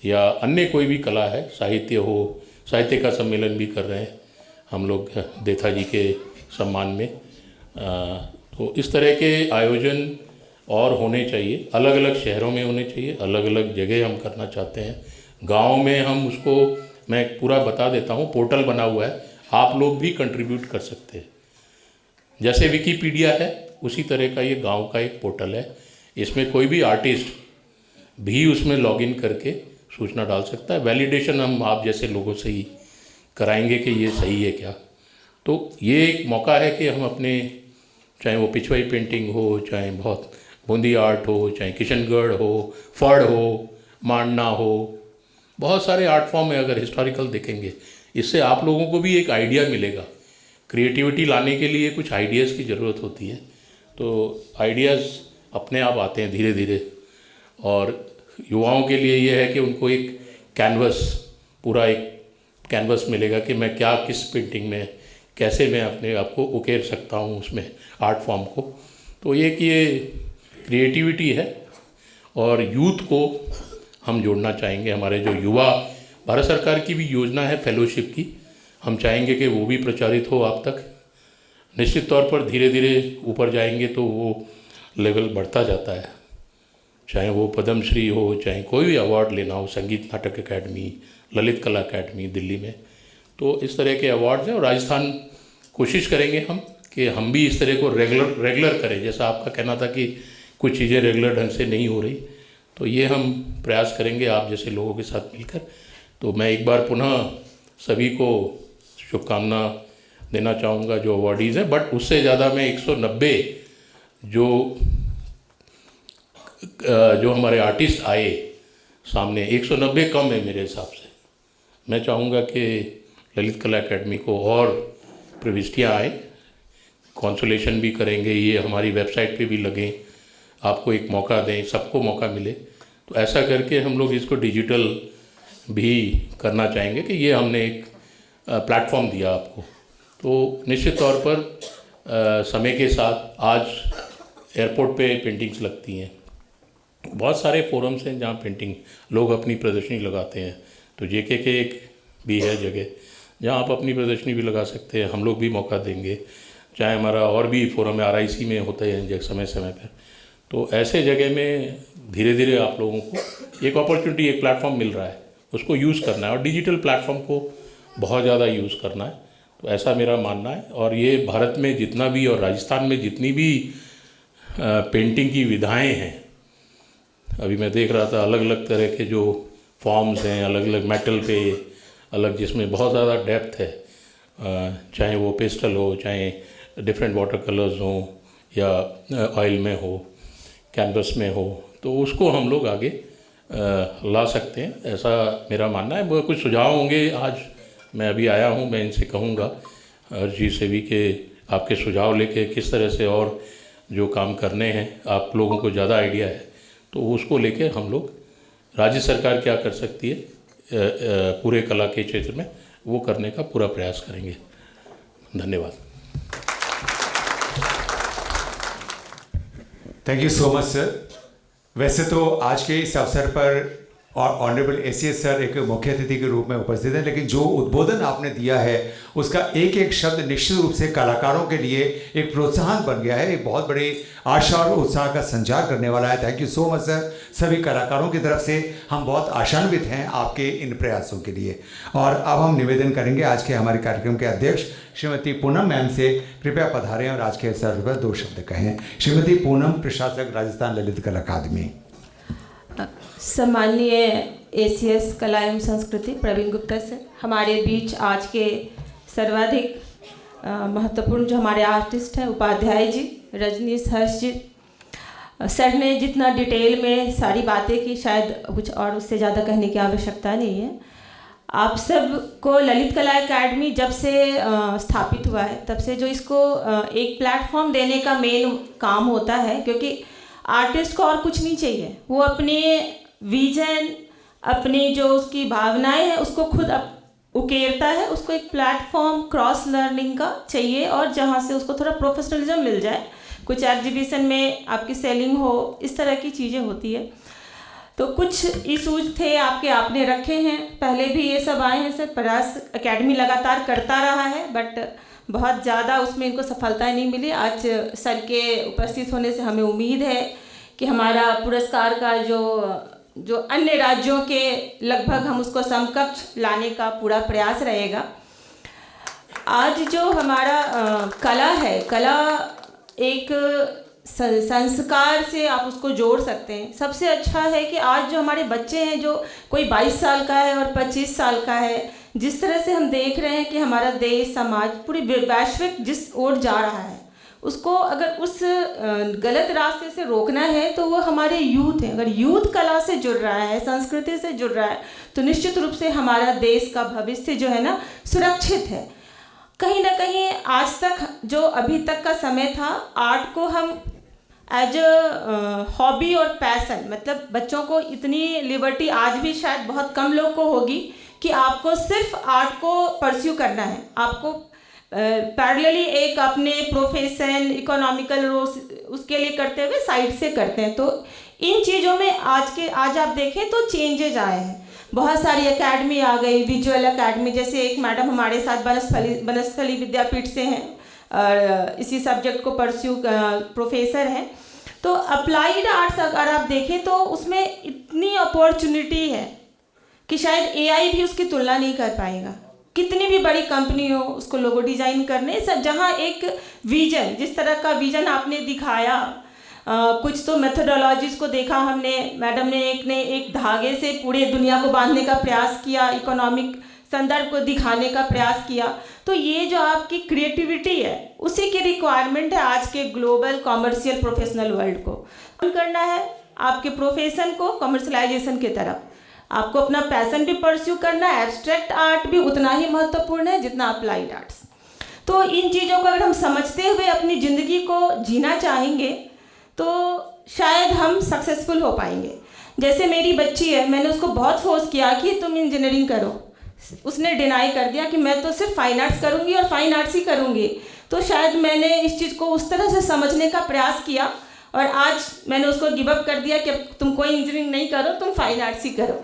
[SPEAKER 4] या अन्य कोई भी कला है, साहित्य हो, साहित्य का सम्मेलन भी कर रहे हैं हम लोग देथा जी के सम्मान में। तो इस तरह के आयोजन और होने चाहिए, अलग अलग शहरों में होने चाहिए, अलग अलग जगह हम करना चाहते हैं। गांव में हम उसको, मैं पूरा बता देता हूँ, पोर्टल बना हुआ है, आप लोग भी कंट्रीब्यूट कर सकते हैं। जैसे विकिपीडिया है उसी तरह का ये गांव का एक पोर्टल है। इसमें कोई भी आर्टिस्ट भी उसमें लॉगिन करके सूचना डाल सकता है। वैलिडेशन हम आप जैसे लोगों से ही कराएंगे कि ये सही है क्या। तो ये एक मौका है कि हम अपने, चाहे वो पिछवाई पेंटिंग हो, चाहे बहुत बूंदी आर्ट हो, चाहे किशनगढ़ हो, फड़ हो, मांडना हो, बहुत सारे आर्ट फॉर्म है। अगर हिस्टोरिकल देखेंगे, इससे आप लोगों को भी एक आइडिया मिलेगा। क्रिएटिविटी लाने के लिए कुछ आइडियाज़ की ज़रूरत होती है, तो आइडियाज़ अपने आप आते हैं धीरे धीरे। और युवाओं के लिए ये है कि उनको एक कैनवस, पूरा एक कैनवस मिलेगा कि मैं क्या, किस पेंटिंग में कैसे मैं अपने आप को उकेर सकता हूँ उसमें आर्ट फॉर्म को। तो ये कि ये क्रिएटिविटी है और यूथ को हम जोड़ना चाहेंगे। हमारे जो युवा, भारत सरकार की भी योजना है फेलोशिप की, हम चाहेंगे कि वो भी प्रचारित हो आप तक। निश्चित तौर पर धीरे धीरे ऊपर जाएंगे तो वो लेवल बढ़ता जाता है, चाहे वो पद्मश्री हो, चाहे कोई भी अवार्ड लेना हो, संगीत नाटक अकेडमी, ललित कला अकेडमी दिल्ली में, तो इस तरह के अवार्ड्स हैं। और राजस्थान कोशिश करेंगे हम कि हम भी इस तरह को रेगुलर करें। जैसा आपका कहना था कि कुछ चीज़ें रेगुलर ढंग से नहीं हो रही, तो ये हम प्रयास करेंगे आप जैसे लोगों के साथ मिलकर। तो मैं एक बार पुनः सभी को शुभकामना देना चाहूँगा जो अवार्डीज़ हैं। बट उससे ज़्यादा मैं 190 जो हमारे आर्टिस्ट आए सामने, 190 कम है मेरे हिसाब से। मैं चाहूँगा कि ललित कला अकेडमी को और प्रविष्टियाँ आए, कॉन्सुलेशन भी करेंगे, ये हमारी वेबसाइट पे भी लगें, आपको एक मौका दें, सबको मौका मिले। तो ऐसा करके हम लोग इसको डिजिटल भी करना चाहेंगे कि ये हमने एक प्लेटफॉर्म दिया आपको। तो निश्चित तौर पर समय के साथ आज एयरपोर्ट पे पेंटिंग्स लगती हैं, बहुत सारे फोरम्स हैं जहाँ पेंटिंग लोग अपनी प्रदर्शनी लगाते हैं। तो JK के एक भी है जगह जहाँ आप अपनी प्रदर्शनी भी लगा सकते हैं, हम लोग भी मौका देंगे। चाहे हमारा और भी फोरम है, RIC में होते हैं समय समय पर, तो ऐसे जगह में धीरे धीरे आप लोगों को एक अपॉर्चुनिटी, एक प्लेटफॉर्म मिल रहा है, उसको यूज़ करना है और डिजिटल प्लेटफॉर्म को बहुत ज़्यादा यूज़ करना है। तो ऐसा मेरा मानना है। और ये भारत में जितना भी और राजस्थान में जितनी भी पेंटिंग की विधाएं हैं, अभी मैं देख रहा था अलग अलग तरह के जो फॉर्म्स हैं, अलग अलग मेटल पे, अलग जिसमें बहुत ज़्यादा डेप्थ है, चाहे वो पेस्टल हो, चाहे डिफरेंट वाटर कलर्स हों या ऑयल में हो, कैनवस में हो, तो उसको हम लोग आगे ला सकते हैं, ऐसा मेरा मानना है। वो कुछ सुझाव होंगे, आज मैं अभी आया हूँ, मैं इनसे कहूँगा अर्जी से भी कि आपके सुझाव लेके किस तरह से और जो काम करने हैं, आप लोगों को ज़्यादा आइडिया है, तो उसको लेके हम लोग राज्य सरकार क्या कर सकती है पूरे कला के क्षेत्र में, वो करने का पूरा प्रयास करेंगे। धन्यवाद।
[SPEAKER 1] Thank you so much sir. वैसे तो आज के इस अवसर पर ऑनरेबल ACS सर एक मुख्य अतिथि के रूप में उपस्थित हैं, लेकिन जो उद्बोधन आपने दिया है उसका एक एक शब्द निश्चित रूप से कलाकारों के लिए एक प्रोत्साहन बन गया है, एक बहुत बड़ी आशा और उत्साह का संचार करने वाला है। Thank you so much sir. सभी कलाकारों की तरफ से हम बहुत आशान्वित हैं आपके इन प्रयासों के लिए। और अब हम निवेदन करेंगे आज के हमारे कार्यक्रम के अध्यक्ष श्रीमती पूनम मैम से, कृपया पधारें और आज के अवसर पर 2 शब्द कहें। श्रीमती पूनम, प्रशासक, राजस्थान ललित कला अकादमी।
[SPEAKER 5] सम्माननीय ACS कला एवं संस्कृति प्रवीण गुप्ता सर, हमारे बीच आज के सर्वाधिक महत्वपूर्ण जो हमारे आर्टिस्ट हैं उपाध्याय जी, रजनीश हर्ष जी, सर ने जितना डिटेल में सारी बातें की, शायद कुछ और उससे ज़्यादा कहने की आवश्यकता नहीं है। आप सब को ललित कला अकादमी जब से स्थापित हुआ है, तब से जो इसको एक प्लेटफॉर्म देने का मेन काम होता है, क्योंकि आर्टिस्ट को और कुछ नहीं चाहिए, वो अपने विजन, अपनी जो उसकी भावनाएं हैं उसको खुद उकेरता है, उसको एक प्लेटफॉर्म क्रॉस लर्निंग का चाहिए और जहाँ से उसको थोड़ा प्रोफेशनलिज्म मिल जाए, कुछ एग्जीबिशन में आपकी सेलिंग हो, इस तरह की चीज़ें होती है। तो कुछ इशूज थे आपने रखे हैं, पहले भी ये सब आए हैं सर। प्रयास एकेडमी लगातार करता रहा है, बट बहुत ज़्यादा उसमें इनको सफलता नहीं मिली। आज सर के उपस्थित होने से हमें उम्मीद है कि हमारा पुरस्कार का जो अन्य राज्यों के लगभग हम उसको समकक्ष लाने का पूरा प्रयास रहेगा। आज जो हमारा कला है, कला एक संस्कार से आप उसको जोड़ सकते हैं। सबसे अच्छा है कि आज जो हमारे बच्चे हैं, जो कोई 22 साल का है और 25 साल का है, जिस तरह से हम देख रहे हैं कि हमारा देश, समाज पूरी वैश्विक जिस ओर जा रहा है, उसको अगर उस गलत रास्ते से रोकना है तो वो हमारे यूथ है। अगर यूथ कला से जुड़ रहा है, संस्कृति से जुड़ रहा है, तो निश्चित रूप से हमारा देश का भविष्य जो है ना सुरक्षित है। कहीं ना कहीं आज तक जो अभी तक का समय था, आर्ट को हम एज अ हॉबी और पैसन, मतलब बच्चों को इतनी लिबर्टी आज भी शायद बहुत कम लोग को होगी कि आपको सिर्फ आर्ट को परस्यू करना है, आपको पैरेलली एक अपने प्रोफेशन, इकोनॉमिकल उसके लिए करते हुए साइड से करते हैं। तो इन चीज़ों में आज आप देखें तो चेंजेज आए हैं। बहुत सारी एकेडमी आ गई, विजुअल एकेडमी, जैसे एक मैडम हमारे साथ बनस्थली विद्यापीठ से हैं और इसी सब्जेक्ट को परस्यू प्रोफेसर हैं। तो अप्लाइड आर्ट्स अगर आप देखें तो उसमें इतनी अपॉर्चुनिटी है कि शायद AI भी उसकी तुलना नहीं कर पाएगा। कितनी भी बड़ी कंपनी हो, उसको लोगो डिज़ाइन करने सब, जहाँ एक विजन, जिस तरह का विजन आपने दिखाया, कुछ तो मेथोडोलॉजीज को देखा हमने, मैडम ने एक धागे से पूरे दुनिया को बांधने का प्रयास किया, इकोनॉमिक संदर्भ को दिखाने का प्रयास किया। तो ये जो आपकी क्रिएटिविटी है, उसी की रिक्वायरमेंट है आज के ग्लोबल कॉमर्शियल प्रोफेशनल वर्ल्ड को करना है। आपके प्रोफेशन को कमर्शलाइजेशन की तरफ आपको अपना पैशन भी परस्यू करना है। एब्स्ट्रैक्ट आर्ट भी उतना ही महत्वपूर्ण है जितना अप्लाइड आर्ट्स। तो इन चीज़ों को अगर हम समझते हुए अपनी ज़िंदगी को जीना चाहेंगे तो शायद हम सक्सेसफुल हो पाएंगे। जैसे मेरी बच्ची है, मैंने उसको बहुत फोर्स किया कि तुम इंजीनियरिंग करो, उसने डिनाई कर दिया कि मैं तो सिर्फ फाइन आर्ट्स करूँगी और फाइन आर्ट्स ही करूँगी। तो शायद मैंने इस चीज़ को उस तरह से समझने का प्रयास किया और आज मैंने उसको गिव अप कर दिया कि तुम कोई इंजीनियरिंग नहीं करो, तुम फाइन आर्ट्स ही करो।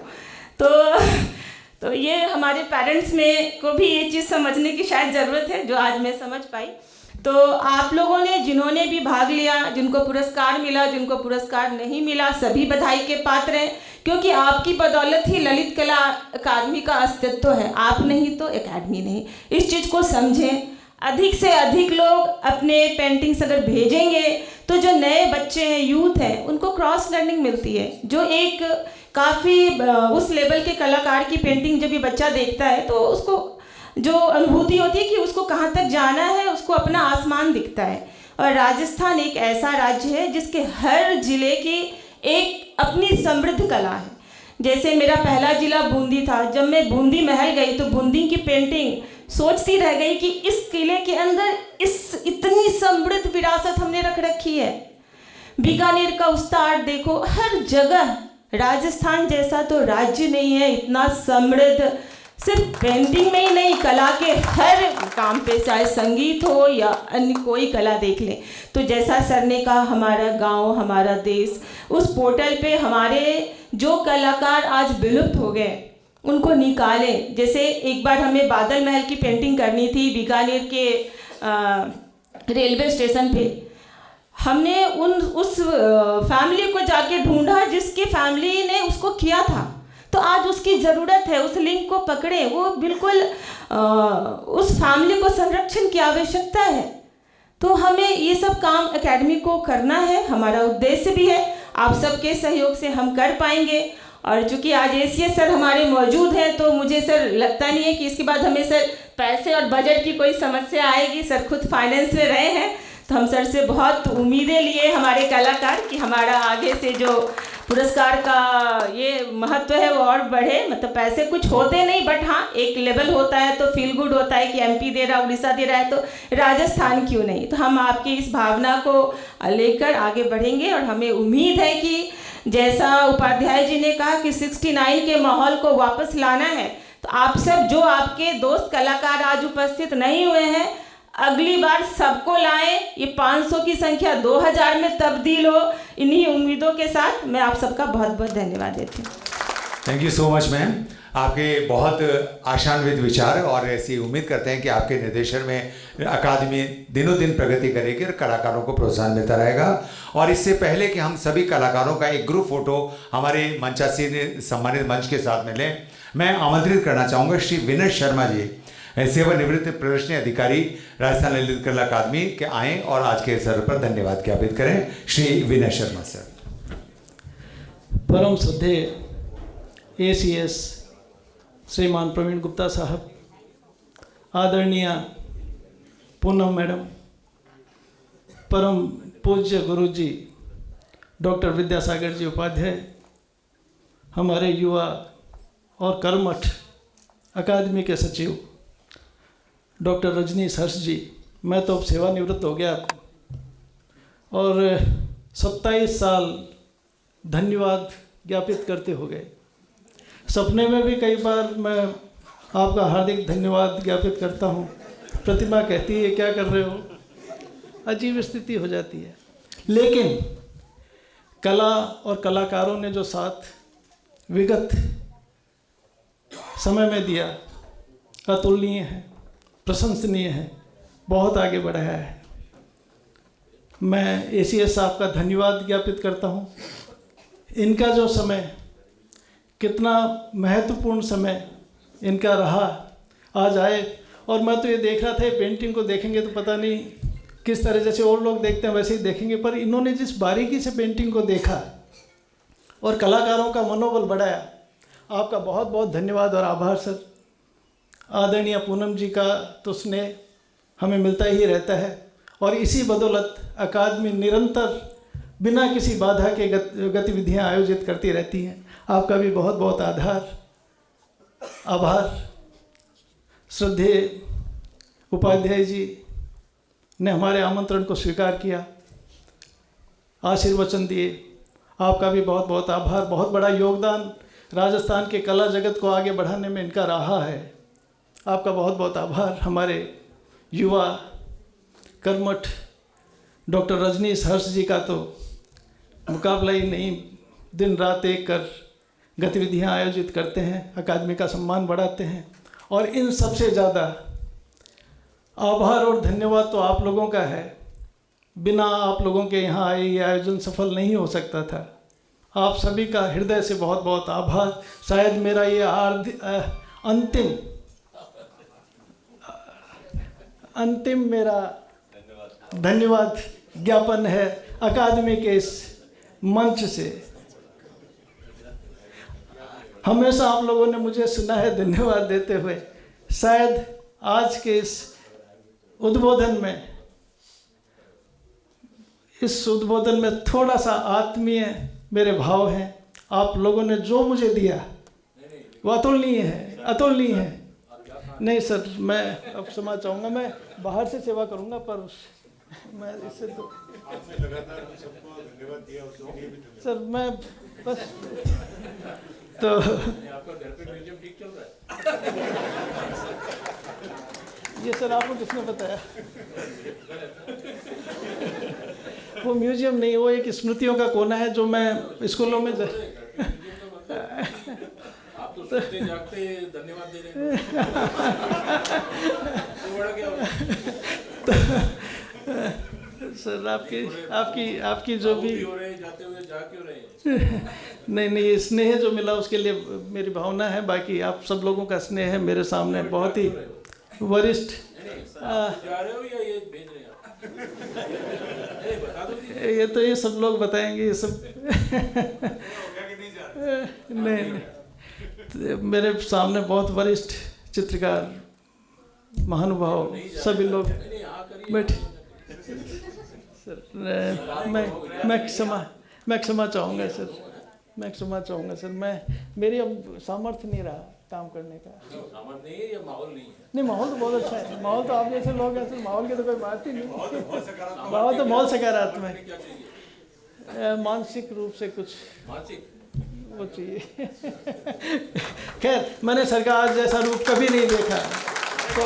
[SPEAKER 5] तो ये हमारे पेरेंट्स में को भी ये चीज़ समझने की शायद ज़रूरत है, जो आज मैं समझ पाई। तो आप लोगों ने जिन्होंने भी भाग लिया, जिनको पुरस्कार मिला, जिनको पुरस्कार नहीं मिला, सभी बधाई के पात्र हैं, क्योंकि आपकी बदौलत ही ललित कला अकादमी का अस्तित्व है। आप नहीं तो एकेडमी नहीं। इस चीज़ को समझें। अधिक से अधिक लोग अपने पेंटिंग्स अगर भेजेंगे तो जो नए बच्चे हैं, यूथ हैं, उनको क्रॉस लर्निंग मिलती है। जो एक काफ़ी उस लेवल के कलाकार की पेंटिंग जब ये बच्चा देखता है तो उसको जो अनुभूति होती है कि उसको कहाँ तक जाना है, उसको अपना आसमान दिखता है। और राजस्थान एक ऐसा राज्य है जिसके हर ज़िले की एक अपनी समृद्ध कला है। जैसे मेरा पहला ज़िला बूंदी था। जब मैं बूंदी महल गई तो बूंदी की पेंटिंग सोचती रह गई कि इस किले के अंदर इस इतनी समृद्ध विरासत हमने रख रखी है। बीकानेर का उस्तार देखो, हर जगह राजस्थान जैसा तो राज्य नहीं है इतना समृद्ध। सिर्फ पेंटिंग में ही नहीं, कला के हर काम पे, चाहे संगीत हो या अन्य कोई कला देख लें। तो जैसा सर ने कहा, हमारा गांव, हमारा देश, उस पोर्टल पे हमारे जो कलाकार आज विलुप्त हो गए उनको निकालें। जैसे एक बार हमें बादल महल की पेंटिंग करनी थी बीकानेर के रेलवे स्टेशन पे। हमने उस फैमिली को जाके ढूंढा जिसकी फैमिली ने उसको किया था। तो आज उसकी ज़रूरत है, उस लिंक को पकड़े। वो बिल्कुल उस फैमिली को संरक्षण की आवश्यकता है। तो हमें ये सब काम एकेडमी को करना है, हमारा उद्देश्य भी है। आप सबके सहयोग से हम कर पाएंगे। और चूंकि आज एसीएस सर हमारे मौजूद हैं तो मुझे सर लगता नहीं है कि इसके बाद हमें सर पैसे और बजट की कोई समस्या आएगी। सर खुद फाइनेंस में रहे हैं, तो हम सर से बहुत उम्मीदें लिए हमारे कलाकार कि हमारा आगे से जो पुरस्कार का ये महत्व है वो और बढ़े। मतलब पैसे कुछ होते नहीं, बट हाँ एक लेवल होता है तो फील गुड होता है कि एमपी दे रहा, उड़ीसा दे रहा है, तो राजस्थान क्यों नहीं। तो हम आपकी इस भावना को लेकर आगे बढ़ेंगे। और हमें उम्मीद है कि जैसा उपाध्याय जी ने कहा कि 69 के माहौल को वापस लाना है, तो आप सब जो आपके दोस्त कलाकार आज उपस्थित नहीं हुए हैं, अगली बार सबको लाएं। ये 500 की संख्या 2000 में तब्दील हो। इन्हीं उम्मीदों के साथ मैं आप सबका बहुत बहुत धन्यवाद देती हूँ।
[SPEAKER 1] Thank you so much ma'am. आपके बहुत आशान्वित विचार, और ऐसी उम्मीद करते हैं कि आपके निर्देशन में अकादमी दिनों दिन प्रगति करेगी और कलाकारों को प्रोत्साहन मिलता रहेगा। और इससे पहले कि हम सभी कलाकारों का एक ग्रुप फोटो हमारे मंचासीन सम्मानित मंच के साथ में लें, मैं आमंत्रित करना चाहूँगा श्री विनय शर्मा जी, सेवानिवृत्त प्रदर्शनी अधिकारी राजस्थान ललित कला अकादमी के आएँ और आज के अवसर पर धन्यवाद ज्ञापित करें। श्री विनय शर्मा सर।
[SPEAKER 6] परम श्रद्धेय एसीएस श्रीमान प्रवीण गुप्ता साहब, आदरणीय पूनम मैडम, परम पूज्य गुरु जी डॉक्टर विद्यासागर जी उपाध्याय, हमारे युवा और कर्मठ अकादमी के सचिव डॉक्टर रजनीश हर्ष जी, मैं तो अब सेवानिवृत्त हो गया और 27 साल धन्यवाद ज्ञापित करते हो गए। सपने में भी कई बार मैं आपका हार्दिक धन्यवाद ज्ञापित करता हूँ। प्रतिमा कहती है क्या कर रहे हो, अजीब स्थिति हो जाती है। लेकिन कला और कलाकारों ने जो साथ विगत समय में दिया अतुलनीय है, प्रशंसनीय है, बहुत आगे बढ़ाया है। मैं एसीएस साहब का धन्यवाद ज्ञापित करता हूँ। इनका जो समय, कितना महत्वपूर्ण समय इनका रहा, आज आए। और मैं तो ये देख रहा था, पेंटिंग को देखेंगे तो पता नहीं किस तरह, जैसे और लोग देखते हैं वैसे ही देखेंगे, पर इन्होंने जिस बारीकी से पेंटिंग को देखा और कलाकारों का मनोबल बढ़ाया, आपका बहुत बहुत धन्यवाद और आभार सर। आदरणीय पूनम जी का तो स्नेह हमें मिलता ही रहता है और इसी बदौलत अकादमी निरंतर बिना किसी बाधा के गतिविधियां आयोजित करती रहती हैं। आपका भी बहुत बहुत आभार। श्रद्धेय उपाध्याय जी ने हमारे आमंत्रण को स्वीकार किया, आशीर्वचन दिए, आपका भी बहुत बहुत आभार। बहुत बड़ा योगदान राजस्थान के कला जगत को आगे बढ़ाने में इनका रहा है, आपका बहुत बहुत आभार। हमारे युवा कर्मठ डॉक्टर रजनीश हर्ष जी का तो मुकाबला ही नहीं, दिन रात एक कर गतिविधियां आयोजित करते हैं, अकादमी का सम्मान बढ़ाते हैं। और इन सबसे ज़्यादा आभार और धन्यवाद तो आप लोगों का है। बिना आप लोगों के यहाँ आए ये आयोजन सफल नहीं हो सकता था। आप सभी का हृदय से बहुत बहुत आभार। शायद मेरा ये अंतिम मेरा धन्यवाद ज्ञापन है अकादमी के इस मंच से। हमेशा आप लोगों ने मुझे सुना है धन्यवाद देते हुए। शायद आज के इस उद्बोधन में थोड़ा सा आत्मीय मेरे भाव हैं। आप लोगों ने जो मुझे दिया वो अतुलनीय है। नहीं सर, मैं अब क्षमा चाहूँगा, मैं बाहर से सेवा करूँगा, पर मैं इससे तो सर मैं बस तो
[SPEAKER 4] आपका घर पे म्यूजियम ठीक चल रहा है?
[SPEAKER 6] ये सर आपको किसने बताया? वो म्यूजियम नहीं, वो एक स्मृतियों का कोना है जो मैं स्कूलों में
[SPEAKER 4] आप तो सोते जागते धन्यवाद दे रहे हैं। तो बड़ा क्या
[SPEAKER 6] सर आपकी जो भी
[SPEAKER 4] हो रहे जाते हुए जा क्यों रहे हैं?
[SPEAKER 6] नहीं, ये स्नेह जो मिला उसके लिए मेरी भावना है। बाकी आप सब लोगों का स्नेह है मेरे सामने बहुत ही वरिष्ठ।
[SPEAKER 4] जा रहे हो या ये भेज रहे हैं? बता दो।
[SPEAKER 6] ये तो ये सब लोग बताएंगे, ये सब नहीं, मेरे सामने बहुत वरिष्ठ चित्रकार महानुभाव सभी लोग बैठे। सर मैं क्षमा चाहूँगा सर। मेरी अब सामर्थ्य नहीं रहा काम करने का।
[SPEAKER 4] सामर्थ्य नहीं है या माहौल नहीं है?
[SPEAKER 6] नहीं, माहौल तो बहुत अच्छा है। माहौल तो आप जैसे लोग हैं, माहौल की तो कोई बात ही नहीं। माहौल तो बहुत सकारात्मक है। मानसिक रूप से कुछ वो चाहिए। खैर, मैंने सर का आज जैसा रूप कभी नहीं देखा, तो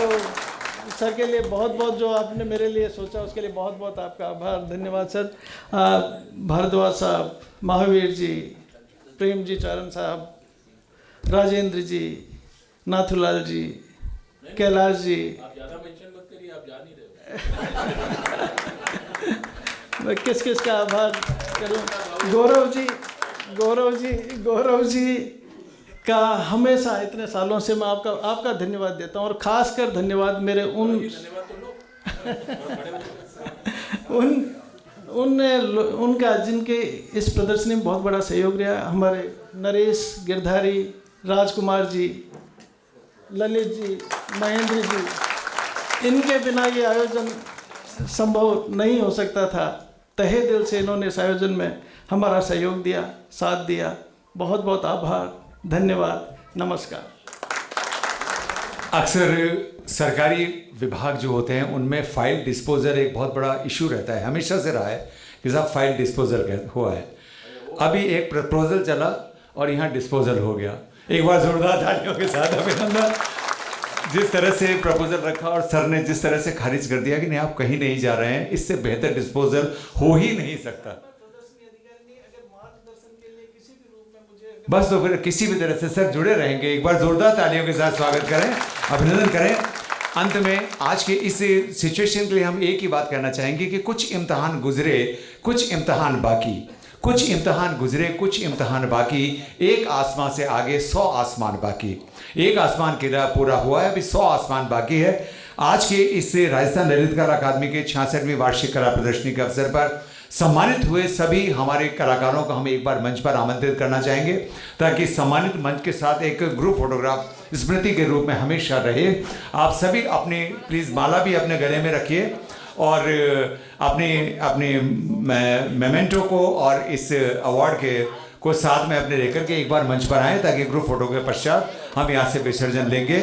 [SPEAKER 6] सर के लिए बहुत बहुत जो आपने मेरे लिए सोचा उसके लिए बहुत बहुत आपका आभार, धन्यवाद सर। भारद्वाज साहब, महावीर जी, प्रेम जी चारण साहब, राजेंद्र जी, नाथूलाल जी, कैलाश जी।
[SPEAKER 4] आप ज़्यादा मेंशन मत करिए, आप जा नहीं रहे।
[SPEAKER 6] मैं किस का आभार करूं? गौरव जी का हमेशा इतने सालों से मैं आपका धन्यवाद देता हूं। और ख़ासकर धन्यवाद मेरे उनका जिनके इस प्रदर्शनी में बहुत बड़ा सहयोग रहा। हमारे नरेश गिरधारी, राजकुमार जी, ललित जी, महेंद्र जी, इनके बिना ये आयोजन संभव नहीं हो सकता था। तहे दिल से इन्होंने इस आयोजन में हमारा सहयोग दिया, साथ दिया। बहुत बहुत आभार, धन्यवाद, नमस्कार।
[SPEAKER 1] अक्सर सरकारी विभाग जो होते हैं उनमें फाइल डिस्पोजल एक बहुत बड़ा इशू रहता है, हमेशा से रहा है कि साहब फाइल डिस्पोजल हुआ है। अभी एक प्रपोजल चला और यहाँ डिस्पोजल हो गया। एक बार जोरदार तालियों के साथ अभिनंदन। जिस तरह से प्रपोजल रखा और सर ने जिस तरह से खारिज कर दिया कि नहीं आप कहीं नहीं जा रहे हैं, इससे बेहतर डिस्पोजल हो ही नहीं सकता। बस तो फिर किसी भी तरह से सर जुड़े रहेंगे। एक बार जोरदार तालियों के साथ स्वागत करें, अभिनंदन करें। अंत में आज के इस सिचुएशन के लिए हम एक ही बात कहना चाहेंगे कि कुछ इम्तहान गुजरे, कुछ इम्तहान बाकी, कुछ इम्तहान गुजरे, कुछ इम्तहान बाकी। एक आसमान से आगे 100 आसमान बाकी। एक आसमान किला पूरा हुआ है, अभी 100 आसमान बाकी है। आज के इस राजस्थान ललित कला अकादमी के 66वीं वार्षिक कला प्रदर्शनी के अवसर पर सम्मानित हुए सभी हमारे कलाकारों को हम एक बार मंच पर आमंत्रित करना चाहेंगे, ताकि सम्मानित मंच के साथ एक ग्रुप फोटोग्राफ स्मृति के रूप में हमेशा रहे। आप सभी अपने प्लीज़ माला भी अपने गले में रखिए और अपने मेमेंटो को और इस अवार्ड को साथ में अपने लेकर के एक बार मंच पर आएँ, ताकि ग्रुप फोटो के पश्चात हम यहाँ से विसर्जन लेंगे।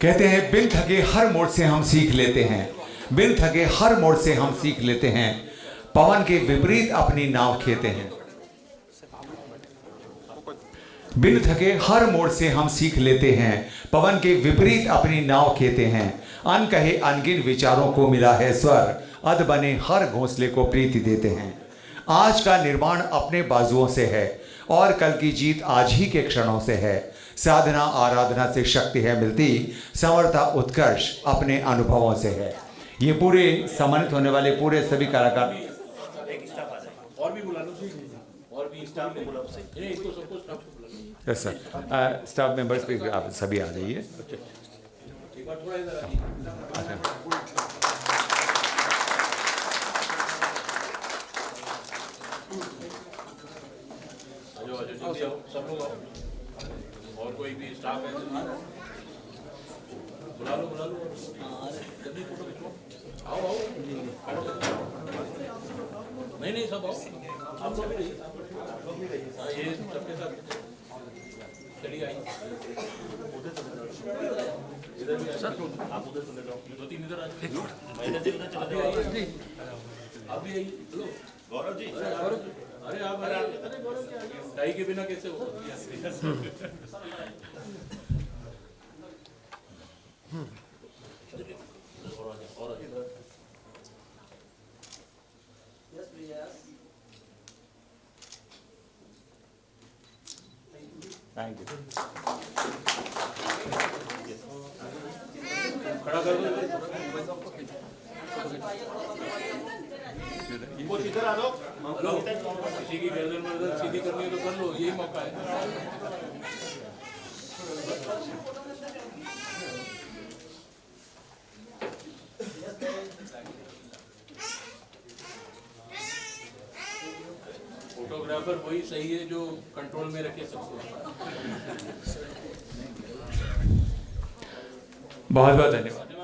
[SPEAKER 1] कहते हैं बिन थके हर मोड़ से हम सीख लेते हैं, बिन थके हर मोड़ से हम सीख लेते हैं, पवन के विपरीत अपनी नाव खेते हैं। बिन थके हर मोड़ से हम सीख लेते हैं, पवन के विपरीत अपनी नाव खेते हैं। अन कहे अनगिन विचारों को मिला है स्वर, अध बने हर घोंसले को प्रीति देते हैं। आज का निर्माण अपने बाजुओं से है और कल की जीत आज ही के क्षणों से है। साधना आराधना से शक्ति है मिलती, समर्था उत्कर्ष अपने अनुभवों से है। ये पूरे सम्मानित होने वाले पूरे सभी कलाकार
[SPEAKER 4] और भी बुला लो, और भी स्टाफ को बुला लो। ये इसको सबको स्टाफ को बुला लो।
[SPEAKER 1] यस सर, स्टाफ मेंबर्स भी आप सभी आ जाइए।
[SPEAKER 4] एक बार थोड़ा इधर आइए। आ जाओ, जल्दी आओ, सब लोग आओ। और कोई भी स्टाफ है तो बुला लो। जल्दी फोटो खिंचवाओ। आओ। नहीं सब आओ। आप लोग भी रहिए। हाँ, ये सबके साथ चलिए आइए। इधर भी आप उधर चले जाओ, 2-3 इधर आ जाओ। आप भी आइए। चलो गौरव जी, अरे आप टाई के बिना कैसे हो?
[SPEAKER 1] Thank you.
[SPEAKER 4] खड़ा कर दो। इधर आ दो। हेलो, किसी की गर्दन सीधी करनी है तो कर लो, यही मौका है। फोटोग्राफर वही सही है जो कंट्रोल में रखे सबको।
[SPEAKER 1] बहुत बहुत धन्यवाद।